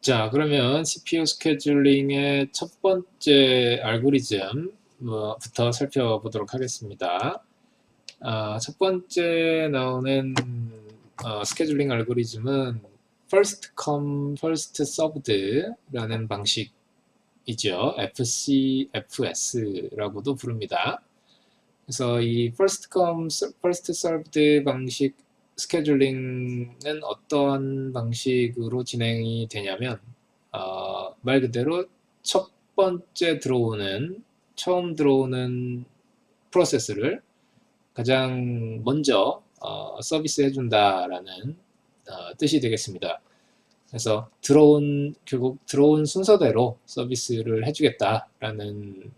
자, 그러면 CPU 스케줄링의 첫 번째 알고리즘부터 살펴보도록 하겠습니다. 첫 번째 나오는 스케줄링 알고리즘은 First Come, First Served라는 방식이죠. FCFS라고도 부릅니다. 그래서 이 First Come, First Served 방식 스케줄링은 어떤 방식으로 진행이 되냐면 말 그대로 첫 번째 처음 들어오는 프로세스를 가장 먼저 서비스 해준다라는 뜻이 되겠습니다. 그래서 결국 들어온 순서대로 서비스를 해주겠다라는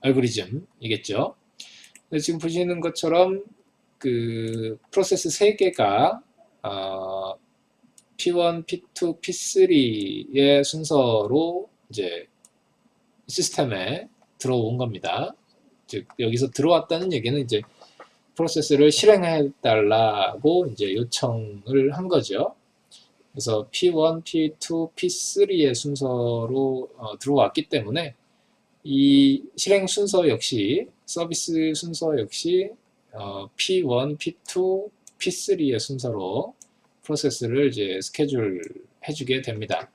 알고리즘이겠죠. 지금 보시는 것처럼 그 프로세스 3개가 P1, P2, P3의 순서로 이제 시스템에 들어온 겁니다. 즉 여기서 들어왔다는 얘기는 이제 프로세스를 실행해 달라고 이제 요청을 한 거죠. 그래서 P1, P2, P3의 순서로 들어왔기 때문에 이 실행 순서 역시 서비스 순서 역시 P1, P2, P3의 순서로 프로세스를 이제 스케줄 해주게 됩니다.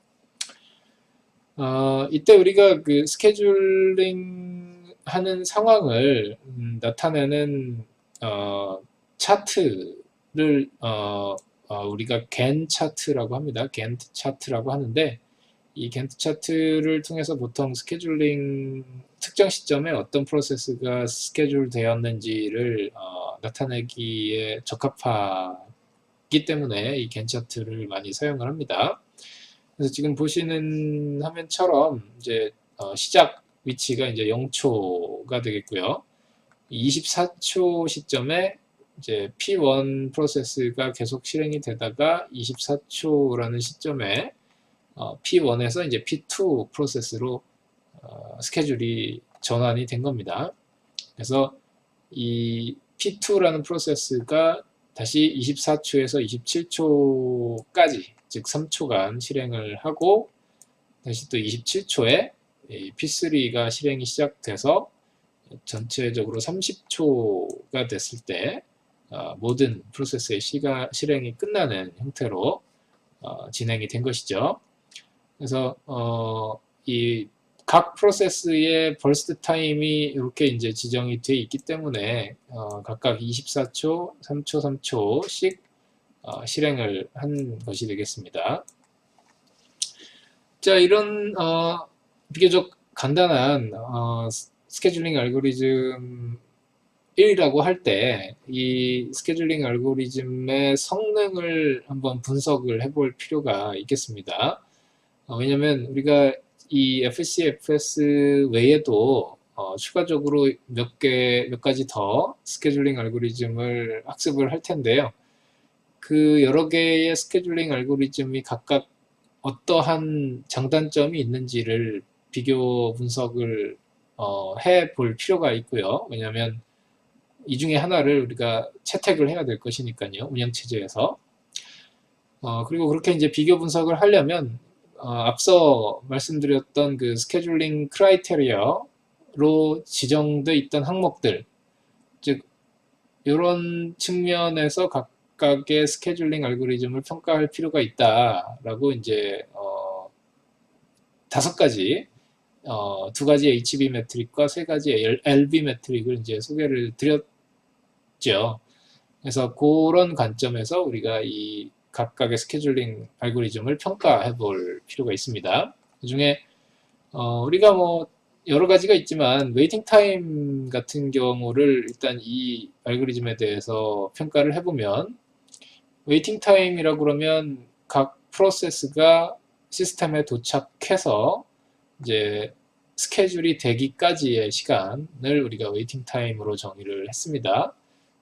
이때 우리가 그 스케줄링 하는 상황을 나타내는 차트를 우리가 겐 차트라고 합니다. 겐 차트라고 하는데 이 겐트 차트를 통해서 보통 스케줄링 특정 시점에 어떤 프로세스가 스케줄 되었는지를 나타내기에 적합하기 때문에 이 겐트 차트를 많이 사용을 합니다. 그래서 지금 보시는 화면처럼 이제 시작 위치가 이제 0초가 되겠고요. 24초 시점에 이제 P1 프로세스가 계속 실행이 되다가 24초라는 시점에 P1에서 이제 P2 프로세스로 스케줄이 전환이 된 겁니다. 그래서 이 P2라는 프로세스가 다시 24초에서 27초까지, 즉 3초간 실행을 하고 다시 또 27초에 P3가 실행이 시작돼서 전체적으로 30초가 됐을 때 모든 프로세스의 실행이 끝나는 형태로 진행이 된 것이죠. 그래서 이 각 프로세스의 버스트 타임이 이렇게 이제 지정이 돼 있기 때문에 각각 24초, 3초, 3초씩 실행을 한 것이 되겠습니다. 자, 이런 비교적 간단한 스케줄링 알고리즘이라고 할 때 이 스케줄링 알고리즘의 성능을 한번 분석을 해볼 필요가 있겠습니다. 왜냐면 우리가 이 FCFS 외에도 추가적으로 몇 가지 더 스케줄링 알고리즘을 학습을 할 텐데요. 그 여러 개의 스케줄링 알고리즘이 각각 어떠한 장단점이 있는지를 비교 분석을 해 볼 필요가 있고요. 왜냐하면 이 중에 하나를 우리가 채택을 해야 될 것이니까요. 운영체제에서. 그리고 그렇게 이제 비교 분석을 하려면 앞서 말씀드렸던 그 스케줄링 크라이테리어로 지정돼 있던 항목들, 즉 이런 측면에서 각각의 스케줄링 알고리즘을 평가할 필요가 있다라고 이제 5가지, 2가지의 HB 매트릭과 3가지의 LB 매트릭을 이제 소개를 드렸죠. 그래서 그런 관점에서 우리가 이 각각의 스케줄링 알고리즘을 평가해 볼 필요가 있습니다. 그 중에 우리가 뭐 여러 가지가 있지만 웨이팅 타임 같은 경우를 일단 이 알고리즘에 대해서 평가를 해보면 웨이팅 타임이라고 그러면 각 프로세스가 시스템에 도착해서 이제 스케줄이 되기까지의 시간을 우리가 웨이팅 타임으로 정의를 했습니다.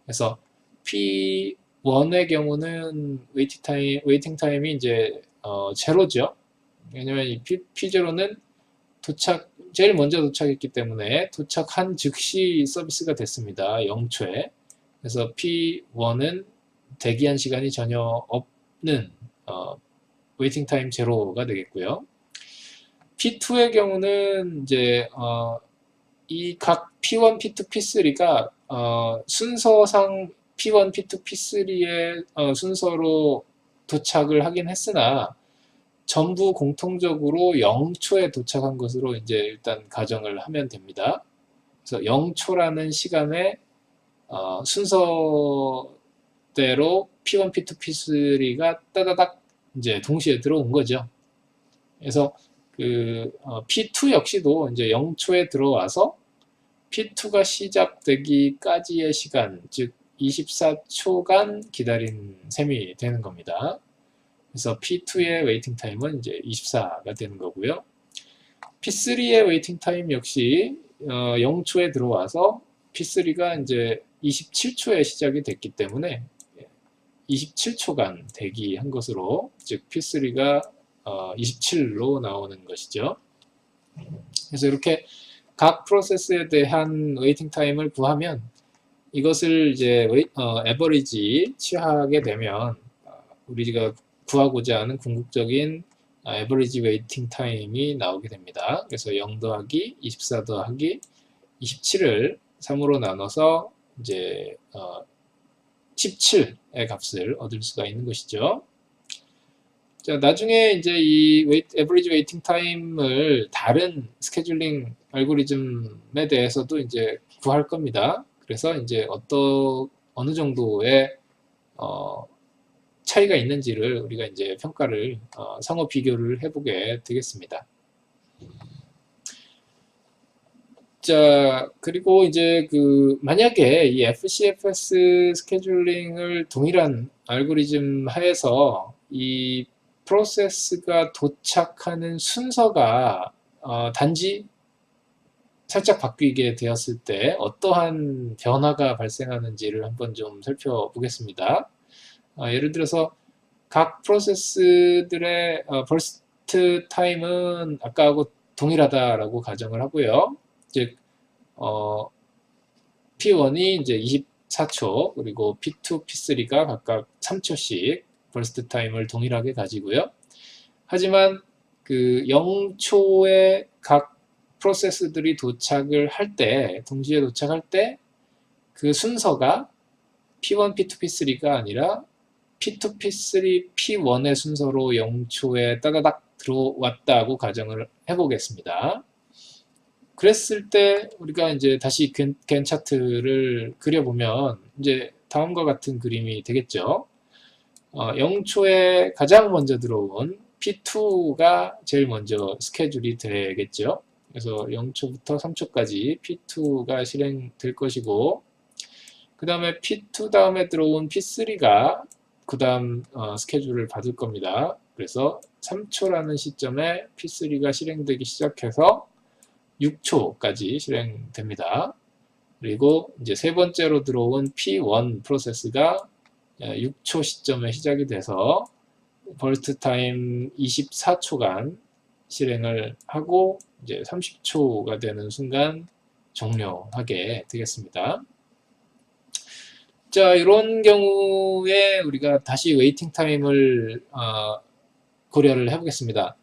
그래서 P1의 경우는 웨이팅 타임이 이제 제로죠. 왜냐면 이 P0는 제일 먼저 도착했기 때문에 도착한 즉시 서비스가 됐습니다. 0초에. 그래서 P1은 대기한 시간이 전혀 없는 웨이팅 타임 제로가 되겠고요. P2의 경우는 이제 이 각 P1, P2, P3가 순서상 P1, P2, P3의 순서로 도착을 하긴 했으나 전부 공통적으로 0초에 도착한 것으로 이제 일단 가정을 하면 됩니다. 그래서 0초라는 시간에 순서대로 P1, P2, P3가 따다닥 이제 동시에 들어온 거죠. 그래서 P2 역시도 이제 0초에 들어와서 P2가 시작되기까지의 시간, 즉 24초간 기다린 셈이 되는 겁니다. 그래서 P2의 웨이팅 타임은 이제 24가 되는 거고요. P3의 웨이팅 타임 역시 0초에 들어와서 P3가 이제 27초에 시작이 됐기 때문에 27초간 대기한 것으로, 즉 P3가 27로 나오는 것이죠. 그래서 이렇게 각 프로세스에 대한 웨이팅 타임을 구하면 이것을 이제 에버리지 취하게 되면 우리가 구하고자 하는 궁극적인 에버리지 웨이팅 타임이 나오게 됩니다. 그래서 0 더하기 24 더하기 27을 3으로 나눠서 이제 17의 값을 얻을 수가 있는 것이죠. 자, 나중에 이제 이 에버리지 웨이팅 타임을 다른 스케줄링 알고리즘에 대해서도 이제 구할 겁니다. 그래서 이제 어느 정도의 차이가 있는지를 우리가 이제 평가를 상호 비교를 해보게 되겠습니다. 자, 그리고 이제 만약에 이 FCFS 스케줄링을 동일한 알고리즘 하에서 이 프로세스가 도착하는 순서가 단지 살짝 바뀌게 되었을 때 어떠한 변화가 발생하는지를 한번 좀 살펴보겠습니다. 예를 들어서 각 프로세스들의 버스트 타임은 아까하고 동일하다라고 가정을 하고요. 즉 P1이 이제 24초, 그리고 P2, P3가 각각 3초씩 버스트 타임을 동일하게 가지고요. 하지만 0초에 각 프로세스들이 도착을 할 때, 동시에 도착할 때 그 순서가 P1, P2, P3가 아니라 P2, P3, P1의 순서로 0초에 따다닥 들어왔다고 가정을 해보겠습니다. 그랬을 때 우리가 이제 다시 겐 차트를 그려보면 이제 다음과 같은 그림이 되겠죠. 0초에 가장 먼저 들어온 P2가 제일 먼저 스케줄이 되겠죠. 그래서 0초부터 3초까지 P2가 실행될 것이고, 그 다음에 P2 다음에 들어온 P3가 그 다음 스케줄을 받을 겁니다. 그래서 3초라는 시점에 P3가 실행되기 시작해서 6초까지 실행됩니다. 그리고 이제 세 번째로 들어온 P1 프로세스가 6초 시점에 시작이 돼서 버스트 타임 24초간 실행을 하고 이제 30초가 되는 순간 종료하게 되겠습니다. 자, 이런 경우에 우리가 다시 웨이팅 타임을 고려를 해보겠습니다.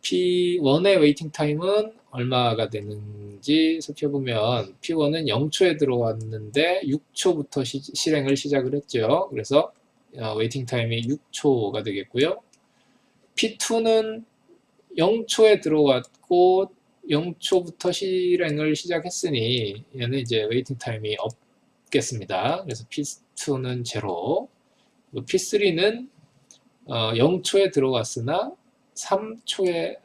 P1의 웨이팅 타임은 얼마가 되는지 살펴보면 P1은 0초에 들어왔는데 6초부터 실행을 시작을 했죠. 그래서 웨이팅 타임이 6초가 되겠고요. P2는 0초에 들어왔고 0초부터 실행을 시작했으니 얘는 이제 웨이팅 타임이 없겠습니다. 그래서 P2는 0, P3는 0초에 들어왔으나 3초에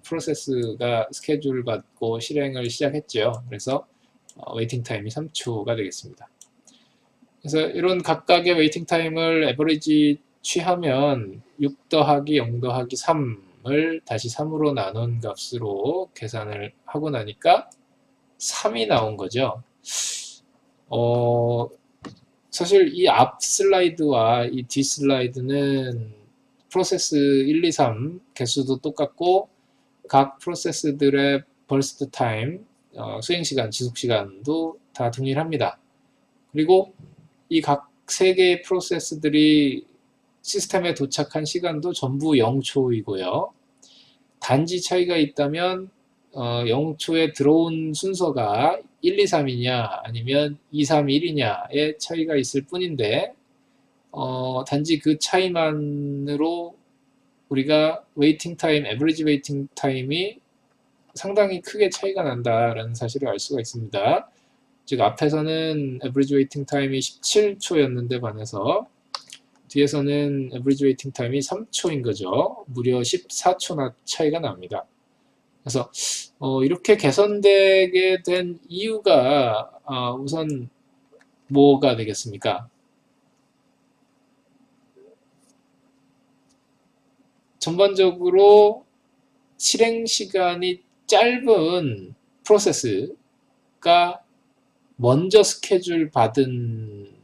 프로세스가 스케줄 받고 실행을 시작했죠. 그래서 웨이팅 타임이 3초가 되겠습니다. 그래서 이런 각각의 웨이팅 타임을 에버리지 취하면 6 더하기 0 더하기 3을 다시 3으로 나눈 값으로 계산을 하고 나니까 3이 나온 거죠. 사실 이 앞 슬라이드와 이 뒤 슬라이드는 프로세스 1, 2, 3 개수도 똑같고 각 프로세스들의 버스트 타임, 수행시간, 지속시간도 다 동일합니다. 그리고 이 각 세 개의 프로세스들이 시스템에 도착한 시간도 전부 0초이고요. 단지 차이가 있다면 0초에 들어온 순서가 1, 2, 3이냐 아니면 2, 3, 1이냐의 차이가 있을 뿐인데 단지 그 차이만으로 우리가 웨이팅 타임, 에버리지 웨이팅 타임이 상당히 크게 차이가 난다라는 사실을 알 수가 있습니다. 즉 앞에서는 에버리지 웨이팅 타임이 17초였는데 반해서 뒤에서는 에버리지 웨이팅 타임이 3초인 거죠. 무려 14초나 차이가 납니다. 그래서 이렇게 개선되게 된 이유가 우선 뭐가 되겠습니까? 전반적으로 실행 시간이 짧은 프로세스가 먼저 스케줄 받은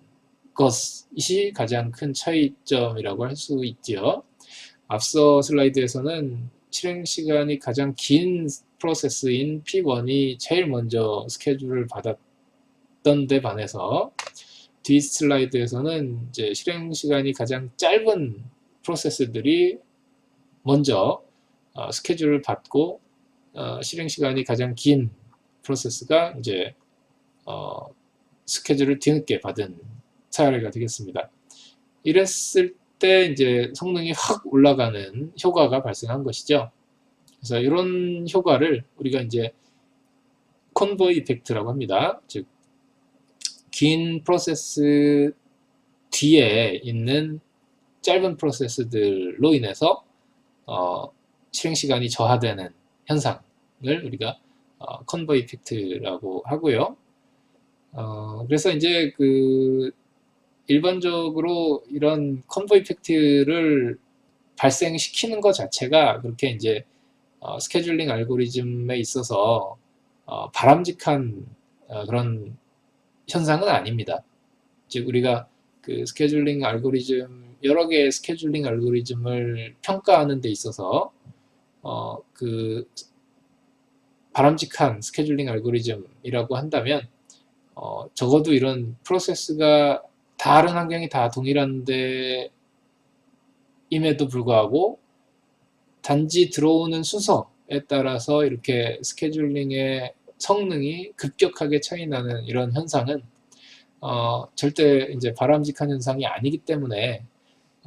것이 가장 큰 차이점이라고 할 수 있지요. 앞서 슬라이드에서는 실행 시간이 가장 긴 프로세스인 P1이 제일 먼저 스케줄을 받았던 데 반해서 뒤 슬라이드에서는 이제 실행 시간이 가장 짧은 프로세스들이 먼저 스케줄을 받고 실행 시간이 가장 긴 프로세스가 이제 스케줄을 뒤늦게 받은 사례가 되겠습니다. 이랬을 때 이제 성능이 확 올라가는 효과가 발생한 것이죠. 그래서 이런 효과를 우리가 이제 컨보이 이펙트라고 합니다. 즉, 긴 프로세스 뒤에 있는 짧은 프로세스들로 인해서 실행 시간이 저하되는 현상을 우리가 컨보이 이펙트라고 하고요. 그래서 이제 일반적으로 이런 컨보이 이펙트를 발생시키는 것 자체가 그렇게 이제 스케줄링 알고리즘에 있어서 바람직한 그런 현상은 아닙니다. 즉 우리가 그 스케줄링 알고리즘, 여러 개의 스케줄링 알고리즘을 평가하는 데 있어서 그 바람직한 스케줄링 알고리즘이라고 한다면 적어도 이런 프로세스가 다른 환경이 다 동일한데 임에도 불구하고 단지 들어오는 순서에 따라서 이렇게 스케줄링의 성능이 급격하게 차이 나는 이런 현상은 절대 이제 바람직한 현상이 아니기 때문에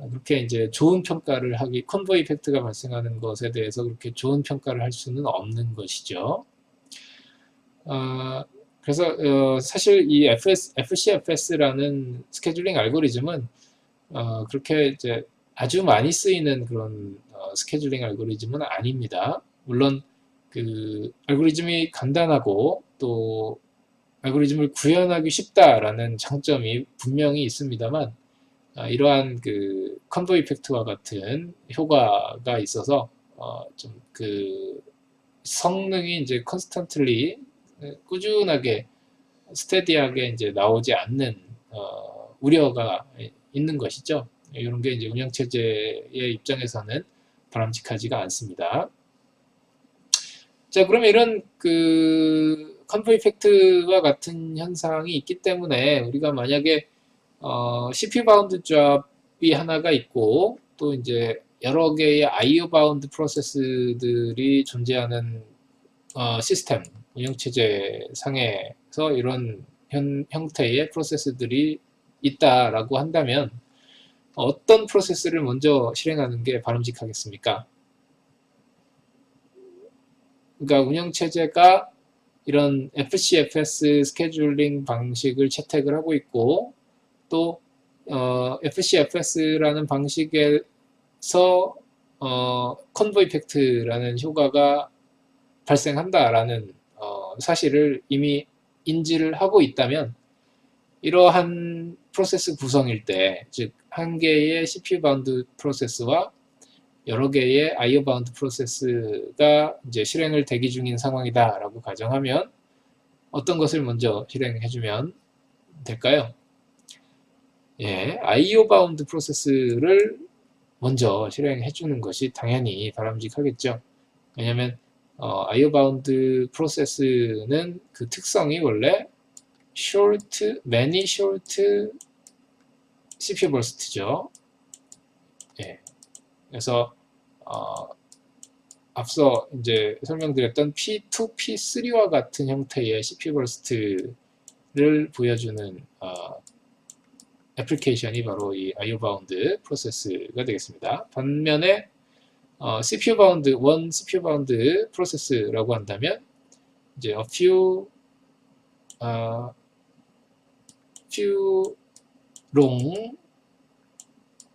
그렇게 이제 좋은 평가를 컨보이 이펙트가 발생하는 것에 대해서 그렇게 좋은 평가를 할 수는 없는 것이죠. 그래서 사실 이 FCFS라는 스케줄링 알고리즘은 그렇게 이제 아주 많이 쓰이는 그런 스케줄링 알고리즘은 아닙니다. 물론 그 알고리즘이 간단하고 또 알고리즘을 구현하기 쉽다라는 장점이 분명히 있습니다만 이러한 그 컨보 이펙트와 같은 효과가 있어서 좀 그 성능이 이제 컨스턴틀리 꾸준하게 스테디하게 이제 나오지 않는 우려가 있는 것이죠. 이런 게 이제 운영체제의 입장에서는 바람직하지가 않습니다. 자, 그러면 이런 그 컨보 이펙트와 같은 현상이 있기 때문에 우리가 만약에 CPU 바운드 잡이 하나가 있고 또 이제 여러 개의 IO 바운드 프로세스들이 존재하는 시스템 운영체제 상에서 이런 형태의 프로세스들이 있다라고 한다면 어떤 프로세스를 먼저 실행하는 게 바람직하겠습니까? 그러니까 운영체제가 이런 FCFS 스케줄링 방식을 채택을 하고 있고 또 FCFS라는 방식에서 컨보 이펙트라는 효과가 발생한다라는 사실을 이미 인지를 하고 있다면 이러한 프로세스 구성일 때, 즉 한 개의 CPU 바운드 프로세스와 여러 개의 IO 바운드 프로세스가 이제 실행을 대기 중인 상황이다라고 가정하면 어떤 것을 먼저 실행해주면 될까요? 예, IO 바운드 프로세스를 먼저 실행해주는 것이 당연히 바람직하겠죠. 왜냐하면 IO 바운드 프로세스는 그 특성이 원래 many short CPU burst죠. 예. 그래서 앞서 이제 설명드렸던 P2, P3와 같은 형태의 CPU 버스트를 보여주는 애플리케이션이 바로 이 IO 바운드 프로세스가 되겠습니다. 반면에 CPU 바운드, 원 CPU 바운드 프로세스라고 한다면 이제 a few long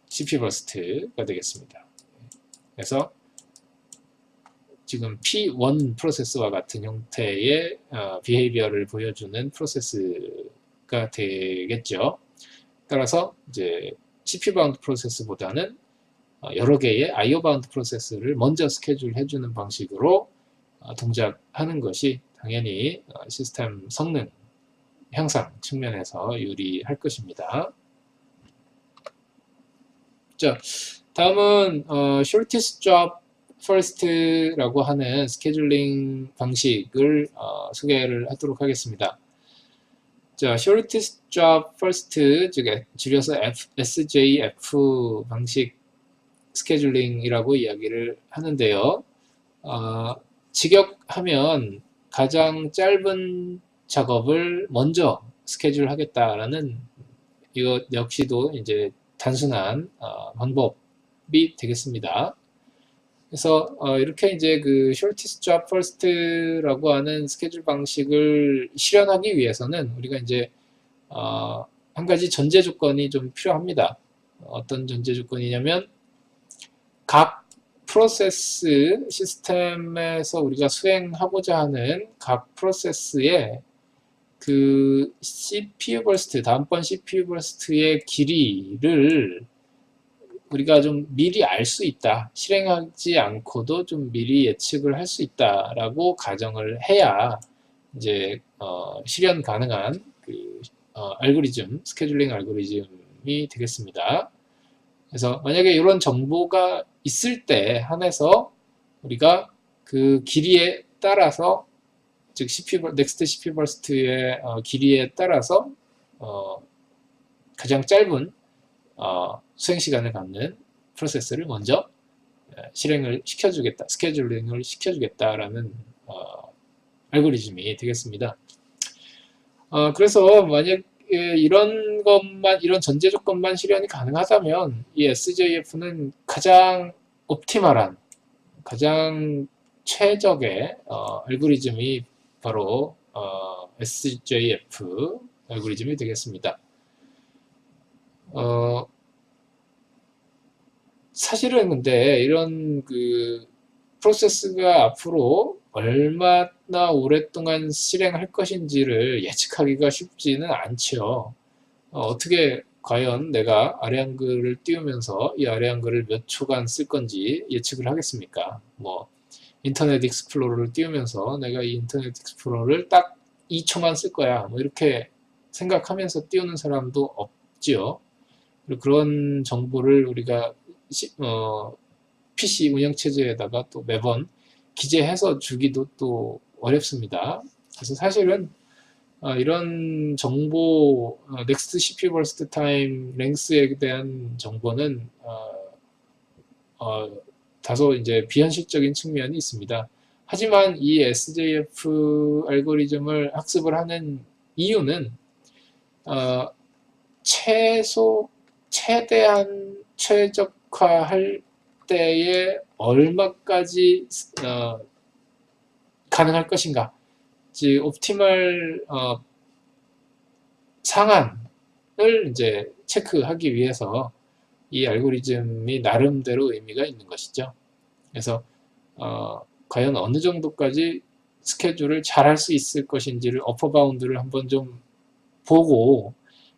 CPU 버스트가 되겠습니다. 그래서 지금 P1 프로세스와 같은 형태의 비헤이비어를 보여주는 프로세스가 되겠죠. 따라서 이제 CPU 바운드 프로세스보다는 여러 개의 IO 바운드 프로세스를 먼저 스케줄 해주는 방식으로 동작하는 것이 당연히 시스템 성능 향상 측면에서 유리할 것입니다. 자, 다음은 shortest job first라고 하는 스케줄링 방식을 소개를 하도록 하겠습니다. 자, shortest job first, 즉 줄여서 SJF 방식 스케줄링이라고 이야기를 하는데요. 직역하면 가장 짧은 작업을 먼저 스케줄하겠다라는 이것 역시도 이제 단순한 방법이 되겠습니다. 그래서 이렇게 이제 그 shortest job first라고 하는 스케줄 방식을 실현하기 위해서는 우리가 이제 한 가지 전제 조건이 좀 필요합니다. 어떤 전제 조건이냐면 각 프로세스 시스템에서 우리가 수행하고자 하는 각 프로세스의 그 CPU 버스트, 다음번 CPU 버스트의 길이를 우리가 좀 미리 알 수 있다. 실행하지 않고도 좀 미리 예측을 할 수 있다라고 가정을 해야 이제 실현 가능한 그 알고리즘, 스케줄링 알고리즘이 되겠습니다. 그래서 만약에 이런 정보가 있을 때 한해서 우리가 그 길이에 따라서 즉 넥스트 CPU 버스트의 길이에 따라서 가장 짧은 수행 시간을 갖는 프로세스를 먼저 실행을 시켜주겠다, 스케줄링을 시켜주겠다라는 알고리즘이 되겠습니다. 그래서 만약 이런 전제 조건만 실현이 가능하다면 이 SJF는 가장 옵티멀한, 가장 최적의 알고리즘이 바로 SJF 알고리즘이 되겠습니다. 사실은 근데 이런 그 프로세스가 앞으로 얼마나 오랫동안 실행할 것인지를 예측하기가 쉽지는 않죠. 어떻게 과연 내가 아래 한글을 띄우면서 이 아래 한글을 몇 초간 쓸 건지 예측을 하겠습니까? 뭐 인터넷 익스플로러를 띄우면서 내가 이 인터넷 익스플로러를 딱 2초만 쓸 거야. 뭐 이렇게 생각하면서 띄우는 사람도 없지요. 그리고 그런 정보를 우리가 PC 운영체제에다가 또 매번 기재해서 주기도 또 어렵습니다. 그래서 사실은 이런 정보, 넥스트 CPU 버스트 타임 랭스에 대한 정보는 다소 이제 비현실적인 측면이 있습니다. 하지만 이 SJF 알고리즘을 학습을 하는 이유는 최대한 최적화할 때에 얼마까지 가능할 것인가, 즉 옵티멀 상한을 이제 체크하기 위해서 이 알고리즘이 나름대로 의미가 있는 것이죠. 그래서 과연 어느 정도까지 스케줄을 잘 할 수 있을 것인지를 어퍼 바운드를 한번 좀 보고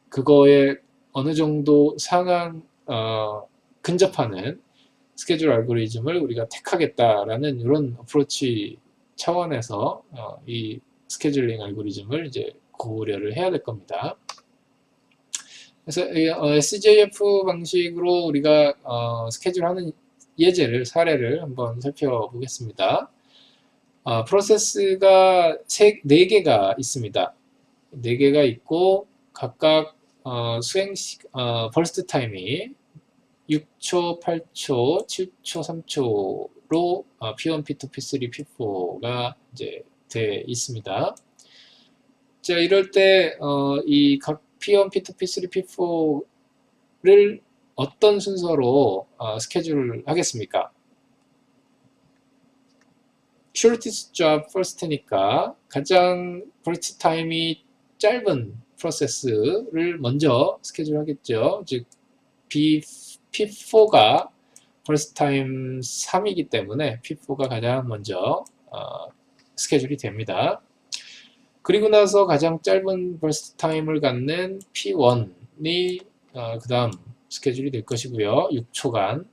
그거에 어느 정도 근접하는 스케줄 알고리즘을 우리가 택하겠다라는 이런 어프로치 차원에서 이 스케줄링 알고리즘을 이제 고려를 해야 될 겁니다. 그래서 SJF 방식으로 우리가 스케줄하는 사례를 한번 살펴보겠습니다. 프로세스가 4개가 있습니다. 4개가 있고 각각 버스트 타임이 6초, 8초, 7초, 3초로 P1, P2, P3, P4가 이제 돼 있습니다. 자, 이럴 때 이 각 P1, P2, P3, P4를 어떤 순서로 스케줄을 하겠습니까? shortest job first니까 가장 burst time이 짧은 프로세스를 먼저 스케줄 하겠죠. 즉 P4가 burst time 3이기 때문에 P4가 가장 먼저 스케줄이 됩니다. 그리고 나서 가장 짧은 burst time을 갖는 P1이 그 다음 스케줄이 될 것이고요. 6초간.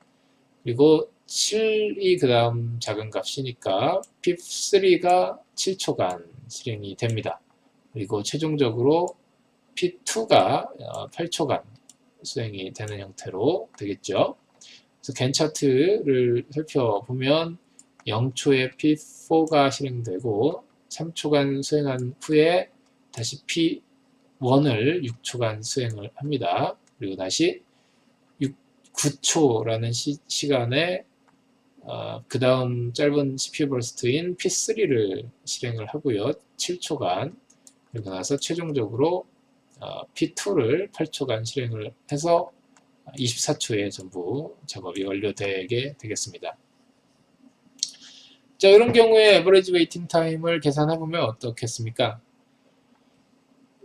그리고 7이 그 다음 작은 값이니까 P3가 7초간 실행이 됩니다. 그리고 최종적으로 P2가 8초간 수행이 되는 형태로 되겠죠. 그래서 겐 차트를 살펴보면 0초에 P4가 실행되고 3초간 수행한 후에 다시 P1을 6초간 수행을 합니다. 그리고 다시 9초라는 시간에 그 다음 짧은 CPU 버스트인 P3를 실행을 하고요. 7초간. 그리고 나서 최종적으로 P2를 8초간 실행을 해서 24초에 전부 작업이 완료되게 되겠습니다. 자, 이런 경우에 에버리지 웨이팅 타임을 계산해보면 어떻겠습니까?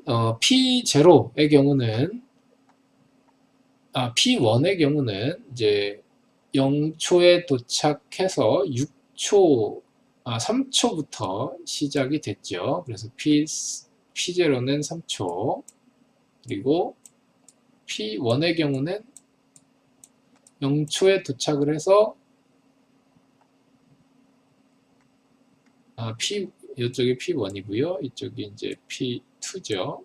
P0의 경우는 P1의 경우는 이제 0초에 도착해서 3초부터 시작이 됐죠. 그래서 P0는 3초, 그리고 P1의 경우는 0초에 도착을 해서 이쪽이 P1이고요. 이쪽이 이제 P2죠.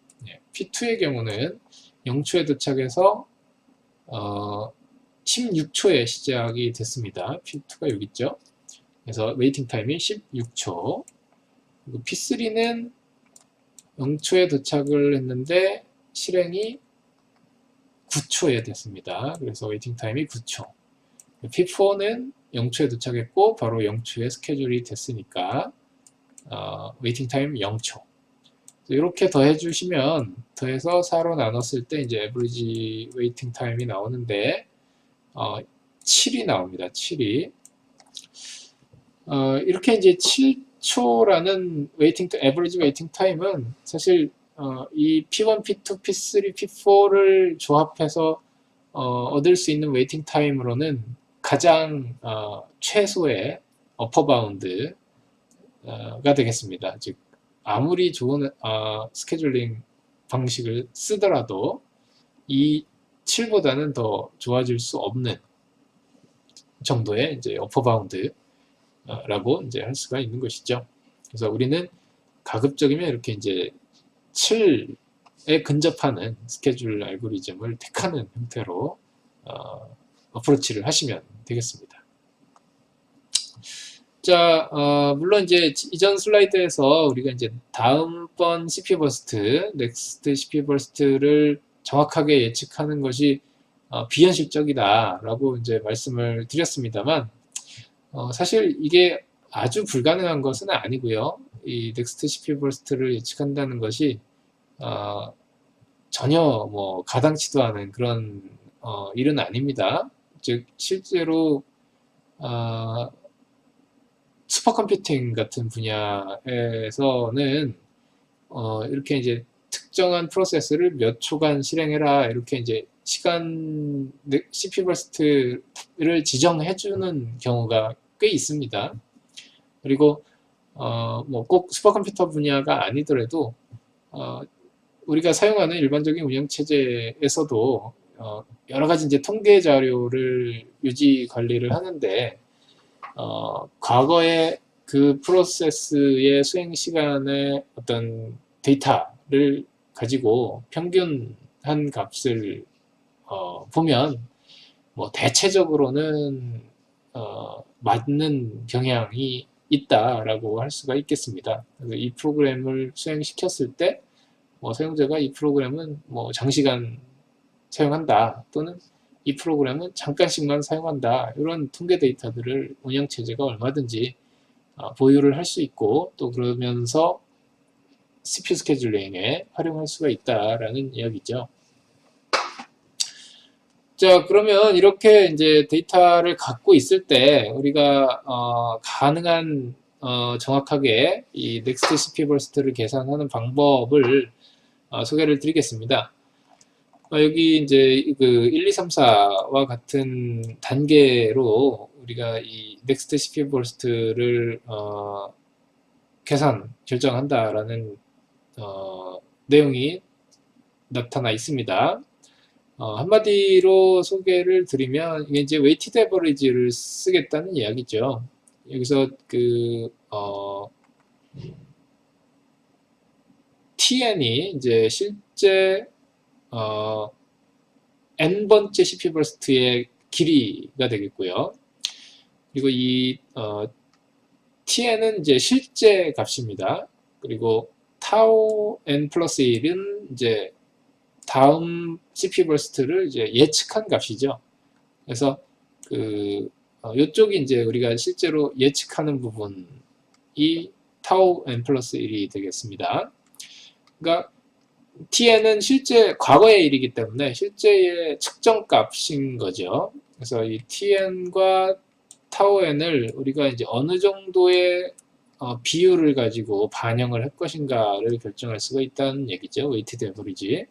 P2의 경우는 0초에 도착해서 16초에 시작이 됐습니다. P2가 여기 있죠. 그래서 웨이팅 타임이 16초. 그리고 P3는 0초에 도착을 했는데 실행이 9초에 됐습니다. 그래서 웨이팅 타임이 9초. P4는 0초에 도착했고 바로 0초에 스케줄이 됐으니까 웨이팅 타임 0초. 이렇게 더해 주시면 더해서 4로 나눴을 때 이제 에버리지 웨이팅 타임이 나오는데 7이 나옵니다. 7이 이렇게 이제 7초라는 에버리지 웨이팅 타임은 사실 이 P1, P2, P3, P4를 조합해서 얻을 수 있는 웨이팅 타임으로는 가장 최소의 어퍼 바운드가 되겠습니다. 즉 아무리 좋은 스케줄링 방식을 쓰더라도 이 7보다는 더 좋아질 수 없는 정도의 이제 어퍼 바운드라고 이제 할 수가 있는 것이죠. 그래서 우리는 가급적이면 이렇게 이제 7에 근접하는 스케줄 알고리즘을 택하는 형태로 어프로치를 하시면 되겠습니다. 자, 물론 이제 이전 슬라이드에서 우리가 이제 다음번 CPU 버스트, 넥스트 CPU 버스트를 정확하게 예측하는 것이 비현실적이다라고 이제 말씀을 드렸습니다만, 사실 이게 아주 불가능한 것은 아니고요. 이 넥스트 CPU 버스트를 예측한다는 것이 전혀 뭐 가당치도 않은 그런 일은 아닙니다. 즉 실제로 슈퍼컴퓨팅 같은 분야에서는 이렇게 이제 특정한 프로세스를 몇 초간 실행해라 이렇게 이제 시간 CPU 버스트를 지정해주는 경우가 꽤 있습니다. 그리고 뭐 꼭 슈퍼컴퓨터 분야가 아니더라도 우리가 사용하는 일반적인 운영체제에서도 여러 가지 이제 통계 자료를 유지 관리를 하는데 과거에 그 프로세스의 수행 시간의 어떤 데이터를 가지고 평균한 값을 보면 뭐 대체적으로는 맞는 경향이 있다라고 할 수가 있겠습니다. 그래서 이 프로그램을 수행시켰을 때 사용자가 이 프로그램은 뭐 장시간 사용한다 또는 이 프로그램은 잠깐씩만 사용한다. 이런 통계 데이터들을 운영체제가 얼마든지 보유를 할 수 있고 또 그러면서 CPU 스케줄링에 활용할 수가 있다라는 이야기죠. 자, 그러면 이렇게 이제 데이터를 갖고 있을 때 우리가 가능한 정확하게 이 넥스트 CPU 버스트를 계산하는 방법을 소개를 드리겠습니다. 여기 이제 그 1, 2, 3, 4와 같은 단계로 우리가 이 넥스트 CPU 버스트를 계산 결정한다라는 내용이 나타나 있습니다. 한마디로 소개를 드리면 이게 이제 웨이티드 에버리지를 쓰겠다는 이야기죠. 여기서 그 TN이 이제 실제 n번째 CPU 버스트의 길이가 되겠고요. 그리고 이 TN은 이제 실제 값입니다. 그리고 타우 n 플러스 1은 이제 다음 CPU 버스트를 이제 예측한 값이죠. 그래서 이쪽이 이제 우리가 실제로 예측하는 부분이 타우 n 플러스 1이 되겠습니다. 그러니까 tn은 실제 과거의 일이기 때문에 실제의 측정 값인 거죠. 그래서 이 tn과 타우 n을 우리가 이제 어느 정도의 비율을 가지고 반영을 할 것인가를 결정할 수가 있다는 얘기죠. 웨이티드 에버리지.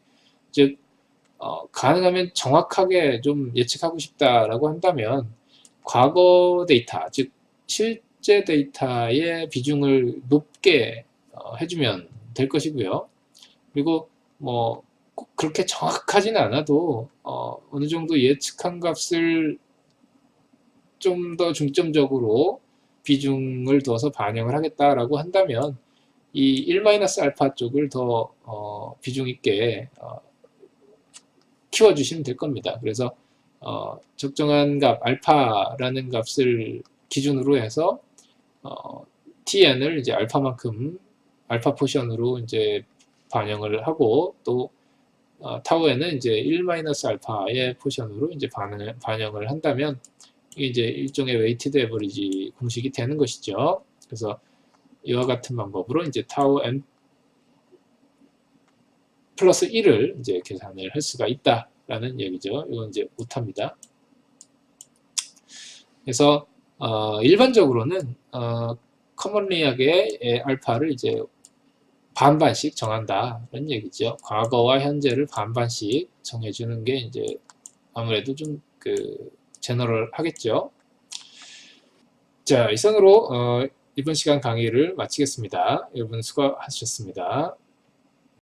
즉 가능하면 정확하게 좀 예측하고 싶다라고 한다면 과거 데이터, 즉 실제 데이터의 비중을 높게 해주면 될 것이고요. 그리고 뭐 꼭 그렇게 정확하지는 않아도 어느 정도 예측한 값을 좀 더 중점적으로 비중을 둬서 반영을 하겠다라고 한다면 이 1-알파 쪽을 더 비중 있게 키워주시면 될 겁니다. 그래서 적정한 값, 알파라는 값을 기준으로 해서 tn을 이제 알파만큼 알파 포션으로 이제 반영을 하고 또 타우에는 이제 1-알파의 포션으로 이제 반영을 한다면 이게 이제 일종의 웨이티드 에버리지 공식이 되는 것이죠. 그래서 이와 같은 방법으로 이제 타우 n 플러스 1을 이제 계산을 할 수가 있다라는 얘기죠. 이건 이제 오타입니다. 그래서 일반적으로는 커먼리하게 알파를 이제 반반씩 정한다는 얘기죠. 과거와 현재를 반반씩 정해주는 게 이제 아무래도 좀 제너럴 하겠죠. 자, 이상으로 이번 시간 강의를 마치겠습니다. 여러분 수고하셨습니다.